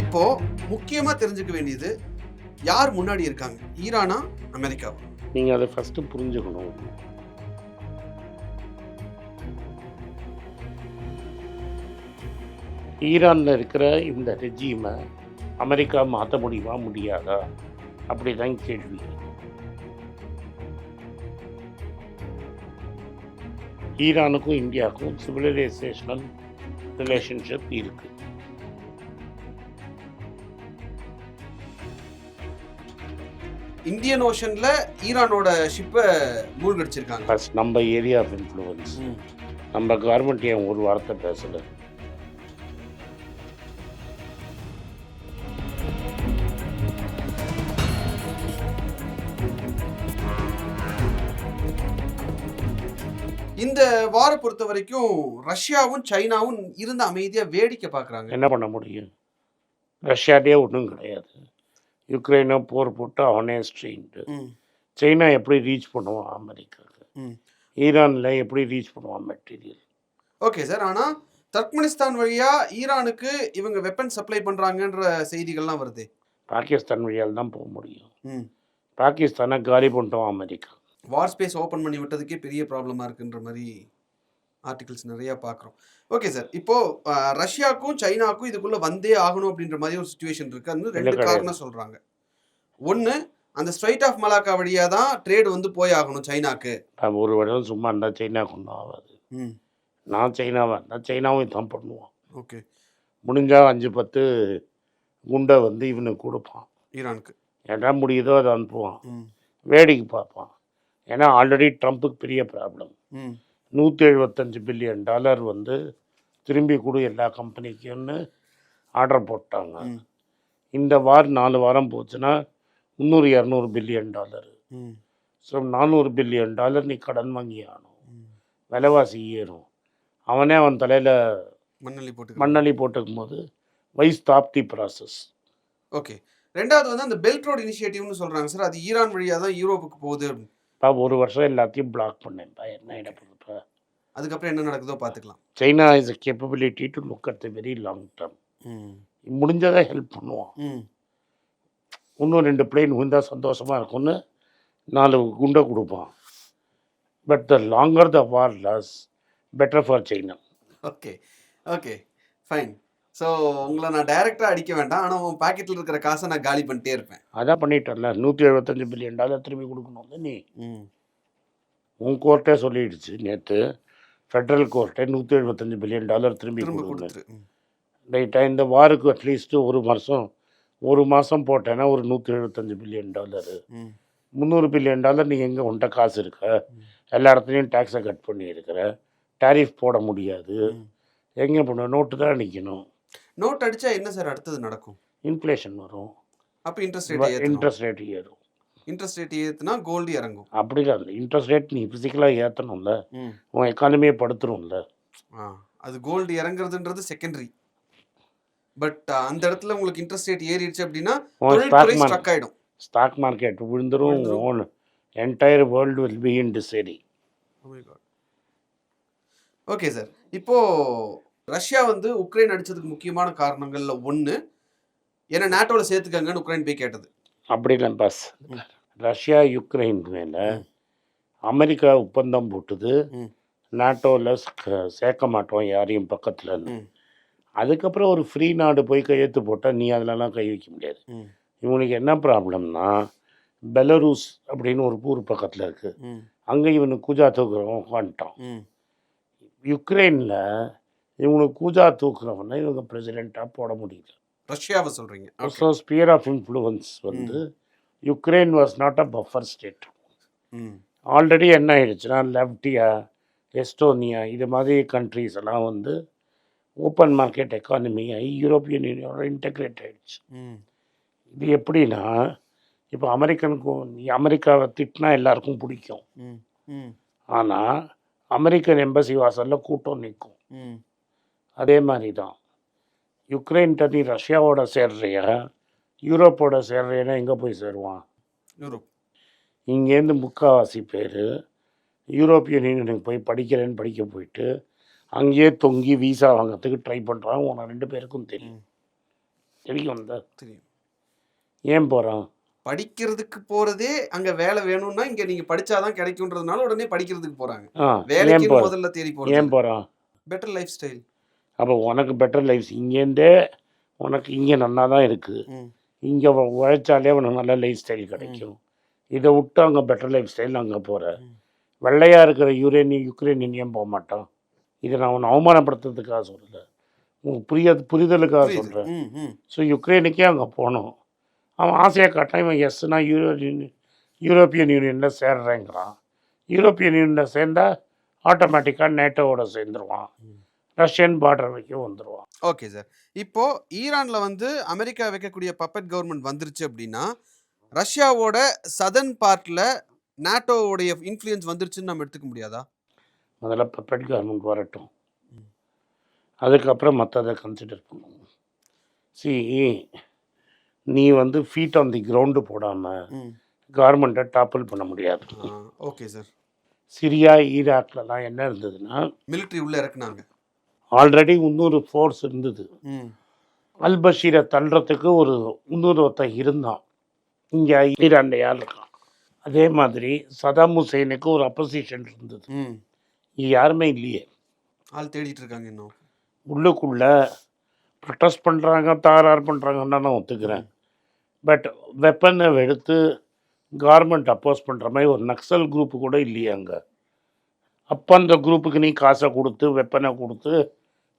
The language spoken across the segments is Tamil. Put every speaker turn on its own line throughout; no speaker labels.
இப்போ முக்கியமா தெரிஞ்சுக்க வேண்டியது யார் முன்னாடி இருக்காங்க, ஈரானா அமெரிக்காவா?
நீங்க அதை ஃபர்ஸ்ட் புரிஞ்சுக்கணும். ஈரான்ல இருக்கிற இந்த ரெஜீமை அமெரிக்கா மாற்ற முடியுமா முடியாதா அப்படிதான் கேள்வி. ஈரானுக்கும் இந்தியாவுக்கும் சிவிலைசேஷனல் ரிலேஷன்ஷிப் இருக்கு.
இந்தியன் ஓஷன்ல ஈரானோட ஷிப்பை மூழ்கடிச்சிருக்காங்க.
ப்ளஸ் நம்ம ஏரியா ஆஃப் இன்ஃப்ளூயன்ஸ். நம்ம கவர்மெண்ட் ஏன் ஒரு வார்த்தை பேசல?
இந்த வார பொறுத்த வரைக்கும் ரஷ்யாவும் சைனாவும் இருந்த அமைதியா வேடிக்கை பார்க்குறாங்க.
என்ன பண்ண முடியும்? ரஷ்யாட்டே ஒன்றும் கிடையாது. யுக்ரைனை போர் போட்டு அவனே ஸ்ட்ரெயின்டு. சைனா எப்படி ரீச் பண்ணுவான் அமெரிக்காவுக்கு? ஈரானில் எப்படி ரீச் பண்ணுவான் மெட்டீரியல்?
ஓகே சார், ஆனால் தர்க்மெனிஸ்தான் வழியா ஈரானுக்கு இவங்க வெப்பன் சப்ளை பண்ணுறாங்கன்ற செய்திகள்லாம் வருது.
பாகிஸ்தான் வழியால் தான் போக முடியும். பாகிஸ்தானை காலி பண்ணிட்டோம் அமெரிக்கா.
வார் ஸ்பேஸ் ஓப்பன் பண்ணி விட்டதுக்கே பெரிய ப்ராப்ளமாக இருக்குன்ற மாதிரி ஆர்டிகல்ஸ் நிறையா பார்க்குறோம். ஓகே சார், இப்போது ரஷ்யாவுக்கும் சைனாவுக்கும் இதுக்குள்ளே வந்தே ஆகணும் அப்படின்ற மாதிரி ஒரு சுச்சுவேஷன் இருக்குது. அது ரெண்டு காரணம் சொல்கிறாங்க. ஒன்று, அந்த ஸ்ட்ரைட் ஆஃப் மலாக்கா வழியாக தான் ட்ரேடு வந்து போய் ஆகணும் சைனாக்கு.
ஒரு வருடம் சும்மா இருந்தால் சைனாக்கு ஒன்றும் ஆகாது. நான் சைனாவாக இருந்தால் சைனாவும் தான் பண்ணுவான்.
ஓகே,
முடிஞ்சால் 5-10 குண்டை வந்து இவனுக்கு கொடுப்பான்
ஈரானுக்கு.
எதா முடியுதோ அதை அனுப்புவான், வேடிக்கை பார்ப்பான். ஏன்னா ஆல்ரெடி ட்ரம்ப்புக்கு பெரிய ப்ராப்ளம். $175 பில்லியன் வந்து திரும்பி கொடு எல்லா கம்பெனிக்குன்னு ஆர்டர் போட்டாங்க. இந்த வாரம் 4 வாரம் போச்சுன்னா 300-200 பில்லியன். ஸோ $400 பில்லியன் நீ கடன் வாங்கி ஆகணும். விலைவாசி ஏறும். அவனே அவன் தலையில் மண்ணள்ளி போட்டுக்கும் போது வை ஸ்டாப் தி ப்ராசஸ்.
ஓகே, ரெண்டாவது வந்து அந்த பெல்ட் ரோட் இனிஷியேட்டிவ்னு சொல்கிறாங்க சார். அது ஈரான் வழியாக தான் யூரோப்புக்கு போகுது.
ஒரு வருஷம் எல்லாத்தையும் பிளாக் பண்ணேன்ப்பா. என்ன இடப்பா?
அதுக்கப்புறம் என்ன நடக்குதோ பார்த்துக்கலாம்.
China is a capability to look at the very long term. முடிஞ்சதை ஹெல்ப் பண்ணுவான். இன்னும் 2 பிளேன் விழுந்தால் சந்தோஷமாக இருக்கும்னு 4 குண்டை கொடுப்பான். But the longer the war loss better for China.
Okay okay fine. So உங்களை நான் டைரெக்டாக அடிக்க வேண்டாம், ஆனால் உன் பாக்கெட்டில் இருக்கிற காசை நான் காலி பண்ணிட்டே இருப்பேன்.
அதான் பண்ணிட்டேன்ல. $175 பில்லியன் திரும்பி கொடுக்கணும். நீ உன் கோர்ட்டே சொல்லிடுச்சு நேற்று, ஃபெட்ரல் கோர்ட்டே $175 பில்லியன் திரும்பி கொடுக்கணும். ரைட்டா? இந்த வாருக்கு அட்லீஸ்ட்டு ஒரு மாதம் போட்டேன்னா ஒரு $175 பில்லியன். $300 பில்லியன் நீ எங்கே உன்ட்ட காசு இருக்க? எல்லா இடத்துலையும் டேக்ஸை கட் பண்ணியிருக்கிற. டேரிஃப் போட முடியாது. எங்கே போன நோட்டு தான் நிற்கணும்.
நோட் அடித்தா என்ன சார் அடுத்தது நடக்கும்?
இன்ஃப்ளேஷன் வரும்.
அப்போ இன்ட்ரெஸ்ட் ரேட்
ஏறும்.
இன்ட்ரெஸ்ட் ரேட் ஏற்றுனா கோல்டு இறங்கும்.
அப்படி தான். அந்த இன்ட்ரெஸ்ட் ரேட் நீ ஃபிசிக்கலாக ஏற்றணும்ல, உன் எக்கானமியை படுத்துரும்ல.
அது கோல்டு இறங்குறதுன்றது செகண்டரி. பட் அந்த இடத்துல உங்களுக்கு இன்ட்ரெஸ்ட் ரேட் ஏறிடுச்சு அப்படின்னா ஸ்ட்ரக் ஆகிடும்.
ஸ்டாக் மார்க்கெட் விழுந்துரும். Entire world will be in deciding.
Okay sir, இப்போது ரஷ்யா வந்து உக்ரைன் அடித்ததுக்கு முக்கியமான காரணங்களில் ஒன்று, ஏன்னா நேட்டோவில் சேர்த்துக்கங்கன்னு உக்ரைன் போய் கேட்டது.
அப்படி இல்லை பாஸ். ரஷ்யா யுக்ரைன் மேலே அமெரிக்கா ஒப்பந்தம் போட்டுது, நேட்டோவில் சேர்க்க மாட்டோம் யாரையும் பக்கத்தில். அதுக்கப்புறம் ஒரு ஃப்ரீ நாடு போய் கையெழுத்து போட்டால் நீ அதிலலாம் கை வைக்க முடியாது. இவனுக்கு என்ன ப்ராப்ளம்னா, பெலரூஸ் அப்படின்னு ஒரு ஊர் பக்கத்தில் இருக்குது, அங்கே இவனுக்கு கூஜா தூக்குறவன் உட்காந்துட்டான். யுக்ரைனில் இவனுக்கு கூஜா தூக்குறவனை இவங்க பிரசிடெண்ட்டாக போட முடியல.
ரஷ்யாவை சொல்கிறீங்க?
ஸோ ஸ்பியர் ஆஃப் இன்ஃப்ளூயன்ஸ் வந்து Ukraine was not a buffer state. Already என்ன ஆயிடுச்சுன்னா, லெப்டியா, எஸ்டோனியா இது மாதிரி கண்ட்ரிஸ் எல்லாம் வந்து ஓப்பன் மார்க்கெட் எக்கானமி யூரோப்பியன் யூனியனோட இன்டெகிரேட் ஆகிடுச்சு. இது எப்படின்னா, இப்போ அமெரிக்காவை திட்டினா எல்லாருக்கும் பிடிக்கும். ஆனால் அமெரிக்கன் எம்பசி வாசலில் கூட்டம் நிற்கும். அதே மாதிரி தான் யுக்ரைன்கிட்ட நீ ரஷ்யாவோட சேர்றியா யூரோப்போட சேர்றியன்னா எங்கே போய் சேருவான்?
யூரோப்.
இங்கேருந்து முக்கால்வாசி பேர் யூரோப்பியன் யூனியனுக்கு போய் படிக்க போயிட்டு அங்கேயே தொங்கி வீசா வாங்கிறதுக்கு ட்ரை பண்ணுறாங்க. உனக்கு 2 பேருக்கும் தெரியும். தெரியும் தான்.
தெரியும்.
ஏன் போகிறான்?
படிக்கிறதுக்கு போறதே அங்க வேலை வேணும்னா இங்க நீங்க படிச்சாதான் கிடைக்கும்ன்றதுனால உடனே படிக்கிறதுக்கு போறாங்க.
ஏன்
வேலைக்குன்னு முதல்ல தேடி
ஏன்
போறது.
போகிறான்?
Better life style.
அப்போ உனக்கு பெட்டர் லைஃப் இங்கேருந்தே உனக்கு இங்கே நல்லா தான் இருக்குது. இங்கே உழைச்சாலே உனக்கு நல்ல லைஃப் ஸ்டைல் கிடைக்கும். இதை விட்டு அங்கே பெட்டர் லைஃப் ஸ்டைல் அங்கே போகிற. வெள்ளையாக இருக்கிற யுக்ரைனியன் ஏன் போக மாட்டான்? இதை நான் உன்னை அவமானப்படுத்துறதுக்காக சொல்லலை, உங்களுக்கு புரிதலுக்காக சொல்கிறேன். ஸோ யுக்ரைனுக்கே அங்கே போகணும். அவன் ஆசையை காட்டான். இவன் எஸ்னா யூரோப்பியன் யூனியனில் சேர்றேங்கிறான். யூரோப்பியன் யூனியனில் சேர்ந்தால் ஆட்டோமேட்டிக்காக நேட்டோவோட சேர்ந்துருவான். ரஷ்யன் பார்டர் வரைக்கும் வந்துடுவான்.
Okay sir. இப்போ ஈரானில் வந்து அமெரிக்கா வைக்கக்கூடிய பப்பட் கவர்மெண்ட் வந்துருச்சு அப்படின்னா ரஷ்யாவோட சதர்ன் பார்ட்டில் நாட்டோவுடைய இன்ஃப்ளூயன்ஸ் வந்துருச்சுன்னு நம்ம எடுத்துக்க முடியாதா?
முதல்ல பப்பட் கவர்மெண்ட் வரட்டும், அதுக்கப்புறம் மற்றதை கன்சிடர் பண்ணுவோம். நீ வந்து ஃபீட் ஆன் தி கிரவுண்டு போடாமல் கவர்மெண்ட்டை டாப்பிள் பண்ண முடியாது.
Okay sir.
சிரியா ஈராக்லலாம் என்ன இருந்ததுன்னா
மிலிட்ரி உள்ளே இறக்குனாங்க.
ஆல்ரெடி இன்னொரு ஃபோர்ஸ் இருந்தது. அல்பஷீரை தள்ளுறதுக்கு ஒரு இன்னொரு ஒருத்தன் இருந்தான். இங்கே ஈரானில் யார் இருக்கான்? அதே மாதிரி சதாம் ஹுசைனுக்கு ஒரு அப்போசிஷன் இருந்தது. இங்கே யாருமே இல்லையே.
ஆள் தேடிட்டு இருக்காங்க. இன்னும்
உள்ளுக்குள்ளே ப்ரொட்டஸ்ட் பண்ணுறாங்க, தாரார் பண்ணுறாங்கன்னா நான் ஒத்துக்கிறேன். பட் வெப்பனை எடுத்து கவர்மெண்ட் அப்போஸ் பண்ணுற மாதிரி ஒரு நக்சல் குரூப்பு கூட இல்லையே அங்கே. அப்போ அந்த குரூப்புக்கு நீ காசை கொடுத்து வெப்பனை கொடுத்து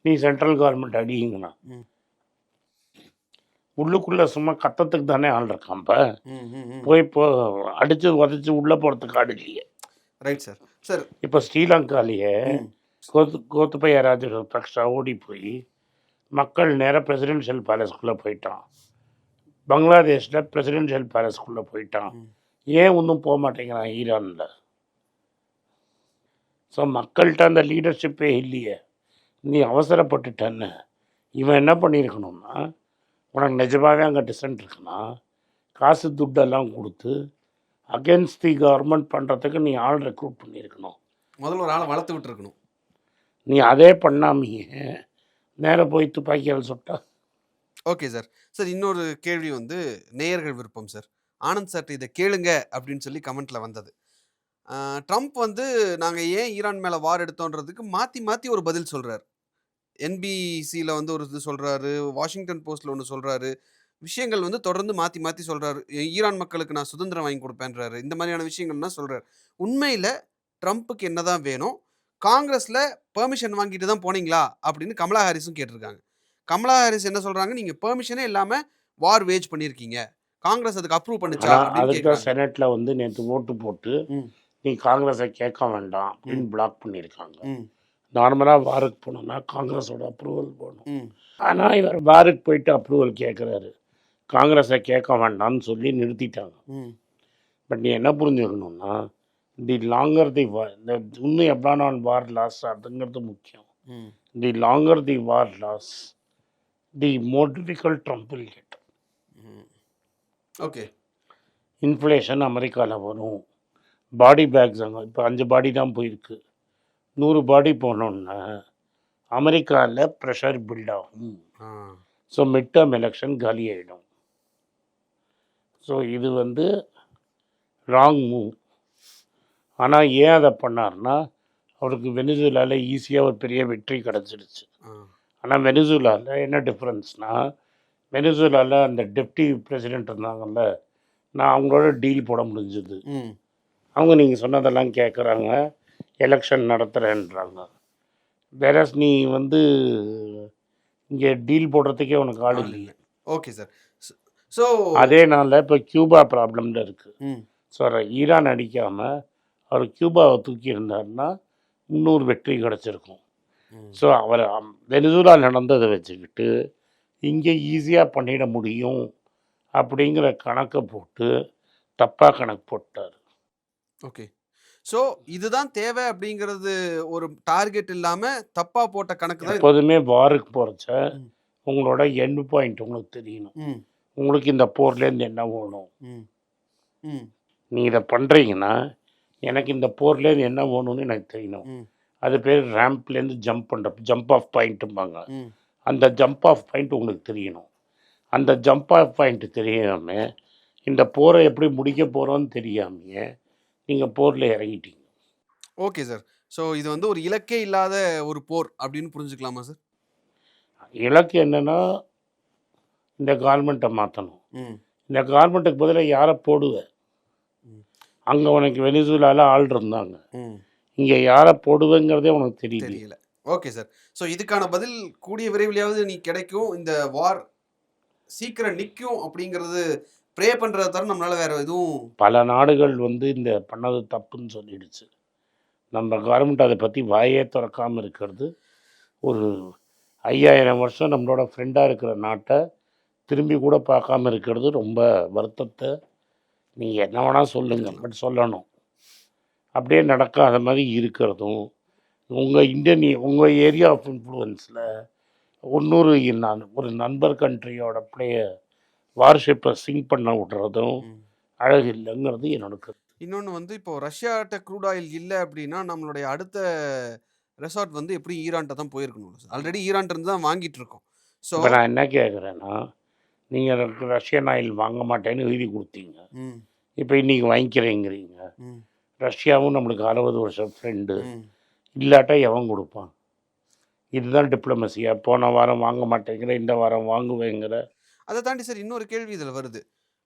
நீ சென்ட்ரல் கவர்மெண்ட் அடிங்கண்ணா. உள்ளுக்குள்ளே சும்மா கத்தத்துக்கு தானே ஆள் இருக்கான். போய் இப்போ அடித்து உதச்சி உள்ளே போகிறதுக்கு ஆடு இல்லையே.
Right sir. சார்
இப்போ ஸ்ரீலங்காலேயே கோத்தபய ராஜபக்ஷ ஓடி போய் மக்கள் நேராக பிரசிடென்ஷியல் பேலஸ்குள்ளே போயிட்டான். பங்களாதேஷில் பிரசிடென்ஷியல் பேலஸ்குள்ளே போயிட்டான். ஏன் ஒன்றும் போக மாட்டேங்கிறான் ஈரானில்? ஸோ மக்கள்கிட்ட அந்த லீடர்ஷிப்பே இல்லையே. நீ அவசரப்பட்டுட்டன்னு. இவன் என்ன பண்ணியிருக்கணும்னா, உனக்கு நிஜமாகவே அங்கே டிசன்ட் இருக்குன்னா காசு துட்டெல்லாம் கொடுத்து அகேன்ஸ்ட் தி கவர்மெண்ட் பண்ணுறதுக்கு நீ ஆள் ரெக்ரூட் பண்ணியிருக்கணும்.
முதல்ல ஒரு ஆளை வளர்த்து விட்டுருக்கணும்.
நீ அதே பண்ணாமையே நேராக போய் துப்பாக்கியால் சுட்டா.
Okay sir. சார் இன்னொரு கேள்வி வந்து நேயர்கள் விருப்பம் சார். ஆனந்த் சார் இதை கேளுங்க அப்படின்னு சொல்லி கமெண்ட்டில் வந்தது. ட்ரம்ப் வந்து நாங்கள் ஏன் ஈரான் மேலே வார் எடுத்தோன்றதுக்கு மாற்றி மாற்றி ஒரு பதில் சொல்கிறார். என்பிசியில் வந்து ஒரு இது சொல்கிறாரு, வாஷிங்டன் போஸ்ட்டில் ஒன்று சொல்கிறாரு. விஷயங்கள் வந்து தொடர்ந்து மாற்றி மாற்றி சொல்கிறாரு. ஈரான் மக்களுக்கு நான் சுதந்திரம் வாங்கி கொடுப்பேன்றாரு. இந்த மாதிரியான விஷயங்கள்லாம் சொல்கிறார். உண்மையில் ட்ரம்ப்புக்கு என்ன தான் வேணும்? காங்கிரஸில் பெர்மிஷன் வாங்கிட்டு தான் போனீங்களா அப்படின்னு கமலா ஹாரிஸும் கேட்டிருக்காங்க. கமலா ஹாரிஸ் என்ன சொல்கிறாங்க, நீங்கள் பெர்மிஷனே இல்லாமல் வார் வேஜ் பண்ணியிருக்கீங்க, காங்கிரஸ் அதுக்கு அப்ரூவ் பண்ணுச்சா?
அதுக்கு தான் செனட்டில் வந்து நேற்று ஓட்டு போட்டு நீ காங்கிரஸை கேட்க வேண்டாம் அப்படின்னு பிளாக் பண்ணியிருக்காங்க. நார்மலாக வாருக்கு போகணுன்னா காங்கிரஸோட அப்ரூவல் போகணும். ஆனால் இவர் வாருக்கு போயிட்டு அப்ரூவல் கேட்குறாரு. காங்கிரஸை கேட்க வேண்டாம்னு சொல்லி நிறுத்திட்டாங்க. பட் நீ என்ன புரிஞ்சுக்கணுன்னா, தி லாங்கர் தி வார், இந்த இன்னும் எவ்வளோ நாள் வார் லாஸ் ஆகுதுங்கிறது முக்கியம். The longer the war lasts, the more difficult Trump will get.
Okay.
Inflation அமெரிக்காவில் வரும். பாடி பேக்ஸ் அங்கே இப்போ 5 பாடி தான் போயிருக்கு. 100 பாடி போனோன்னா அமெரிக்காவில் ப்ரெஷர் பில்ட் ஆகும். ஸோ மிட் டேர்ம் எலெக்ஷன் காலி ஆகிடும். ஸோ இது வந்து ராங் மூவ். ஆனால் ஏன் அதை பண்ணார்னா, அவருக்கு வெனிசுலாவில் ஈஸியாக ஒரு பெரிய வெற்றி கிடச்சிருச்சு. ஆனால் வெனிசுலாவில் என்ன டிஃப்ரென்ஸ்னால், வெனிசுலாவில் அந்த டெப்டி பிரசிடெண்ட் இருந்தாங்கல்ல, நான் அவங்களோட டீல் போட முடிஞ்சது. அவங்க நீங்கள் சொன்னதெல்லாம் கேட்குறாங்க, எலெக்ஷன் நடத்துகிறேன்றாங்க. வேற நீ வந்து இங்கே டீல் போடுறதுக்கே உனக்கு ஆள் இல்லை.
Okay sir. ஸோ
அதே நாளில் இப்போ கியூபா ப்ராப்ளமில் இருக்குது. ஸோ ஈரான் அடிக்காமல் அவர் கியூபாவை தூக்கி இருந்தாருன்னா இன்னொரு வெற்றி கிடச்சிருக்கும். ஸோ அவர் வெனிசுலா நடந்ததை வச்சுக்கிட்டு இங்கே ஈஸியாக பண்ணிட முடியும் அப்படிங்கிற கணக்கை போட்டு தப்பாக கணக்கு போட்டார்.
ஓகே. ஸோ இதுதான் தேவை அப்படிங்கிறது ஒரு டார்கெட் இல்லாமல் தப்பாக போட்ட கணக்கு தான்.
எப்போதுமே வாருக்கு போகிறச்ச உங்களோட எண்ட் பாயிண்ட் உங்களுக்கு தெரியணும். உங்களுக்கு இந்த போர்லேருந்து என்ன வேணும். நீ இதை பண்ணுறீங்கன்னா எனக்கு இந்த போர்லேருந்து என்ன வேணும்னு எனக்கு தெரியணும். அது பேர் ரேம்ப்லேருந்து ஜம்ப் ஆஃப் பாயிண்ட்டும்பாங்க. அந்த ஜம்ப் ஆஃப் பாயிண்ட் உங்களுக்கு தெரியணும். அந்த ஜம்ப் ஆஃப் பாயிண்ட் தெரியாமல் இந்த போரை எப்படி முடிக்க போகிறோன்னு தெரியாமையே நீங்கள் போரில் இறங்கிட்டீங்க.
Okay sir. ஸோ இது வந்து ஒரு இலக்கே இல்லாத ஒரு போர் அப்படின்னு புரிஞ்சுக்கலாமா சார்?
இலக்கு என்னென்னா இந்த கவர்மெண்ட்டை மாற்றணும்.
ம்
இந்த கவர்மெண்ட்டுக்கு பதிலாக யாரை போடுவேன்?
ம்
அங்கே உனக்கு வெனிசுலாவில் ஆள் இருந்தாங்க,
ம்
இங்கே யாரை போடுவேங்கிறதே உனக்கு தெரியல.
தெரியல. Okay sir. ஸோ இதுக்கான பதில் கூடிய விரைவிலையாவது நீ கிடைக்கும், இந்த வார் சீக்கிரம் நிற்கும் அப்படிங்கிறது ப்ரே பண்ணுறத தவிர நம்மளால் வேறு எதுவும்.
பல நாடுகள் வந்து இந்த பண்ணது தப்புன்னு சொல்லிடுச்சு. நம்ம கவர்மெண்ட் அதை பற்றி வாயே திறக்காமல் இருக்கிறது. ஒரு 5000 வருஷம் நம்மளோட ஃப்ரெண்டாக இருக்கிற நாட்டை திரும்பி கூட பார்க்காம இருக்கிறது ரொம்ப வருத்தத்தை நீங்கள் என்ன வேணால் சொல்லுங்கள், பட் சொல்லணும். அப்படியே நடக்காத மாதிரி இருக்கிறதும், உங்கள் ஏரியா ஆஃப் இன்ஃப்ளூயன்ஸில் ஒரு நண்பர் கண்ட்ரியோட வார்ஷிப்பை சிங் பண்ண விடுறதும் அழகு இல்லைங்கிறது என்னோட கருத்து.
இன்னொன்று வந்து இப்போ ரஷ்யாட்ட க்ரூட் ஆயில் இல்லை அப்படின்னா நம்மளுடைய அடுத்த ரெசார்ட் வந்து எப்படி ஈரான்ட்ட தான் போயிருக்கணும் சார். ஆல்ரெடி ஈரான்ட்ட இருந்து தான் வாங்கிட்டு இருக்கோம். ஸோ
இப்போ நான் என்ன கேட்குறேன்னா, நீங்கள் ரஷ்யன் ஆயில் வாங்க மாட்டேன்னு எழுதி கொடுத்தீங்க,
ம்
இப்போ இன்றைக்கி வாங்கிக்கிறேங்கிறீங்க.
ம்
ரஷ்யாவும் நம்மளுக்கு 60 வருஷம் ஃப்ரெண்டு,
ம்
இல்லாட்டா எவன் கொடுப்பான்? இதுதான் டிப்ளமசியா? போன வாரம் வாங்க மாட்டேங்கிற, இந்த வாரம் வாங்குவேங்கிற.
அதை தாண்டி சார் இன்னொரு கேள்வி இதில் வருது.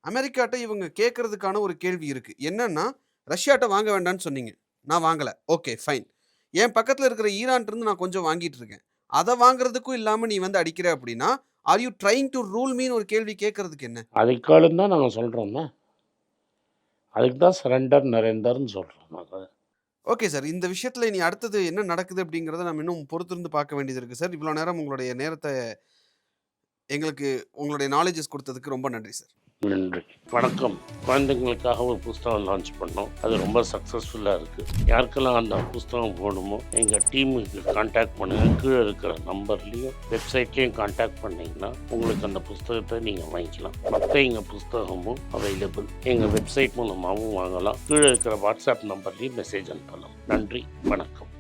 அமெரிக்காட்ட இவங்க கேட்கறதுக்கான ஒரு கேள்வி இருக்குது. என்னன்னா, ரஷ்யாட்ட வாங்க வேண்டாம்னு சொன்னீங்க, நான் வாங்கலை, ஓகே ஃபைன். என் பக்கத்தில் இருக்கிற ஈரான்ட்டு நான் கொஞ்சம் வாங்கிட்டு இருக்கேன், அதை வாங்குறதுக்கும் இல்லாமல் நீ வந்து அடிக்கிற அப்படின்னா are you trying to rule mean ஒரு கேள்வி கேட்கறதுக்கு என்ன?
அதுக்காலும் தான் நாங்கள் சொல்கிறோம்னா, அதுக்கு தான் சரண்டர் நரேந்தர்னு சொல்கிறோம் நாங்கள்.
Okay sir. இந்த விஷயத்தில் இனி அடுத்தது என்ன நடக்குது அப்படிங்கிறத நம்ம இன்னும் பொறுத்திருந்து பார்க்க வேண்டியது இருக்குது சார். இவ்வளோ நேரம் உங்களுடைய நேரத்தை எங்களுக்கு உங்களுடைய நாலேஜஸ் கொடுத்ததுக்கு ரொம்ப நன்றி சார்.
நன்றி, வணக்கம். குழந்தைங்களுக்காக ஒரு புஸ்தகம் லான்ச் பண்ணோம், அது ரொம்ப சக்ஸஸ்ஃபுல்லாக இருக்குது. யாருக்கெல்லாம் அந்த புஸ்தகம் போகணுமோ எங்கள் டீமுக்கு கான்டாக்ட் பண்ணுங்கள். கீழே இருக்கிற நம்பர்லேயும் வெப்சைட்லேயும் கான்டாக்ட் பண்ணிங்கன்னா உங்களுக்கு அந்த புஸ்தகத்தை நீங்கள் வாங்கிக்கலாம். மற்ற எங்கள் புஸ்தகமும் அவைலபிள் எங்கள் வெப்சைட் மூலமாகவும் வாங்கலாம். கீழே இருக்கிற வாட்ஸ்அப் நம்பர்லேயும் மெசேஜ் அனுப்பலாம். நன்றி, வணக்கம்.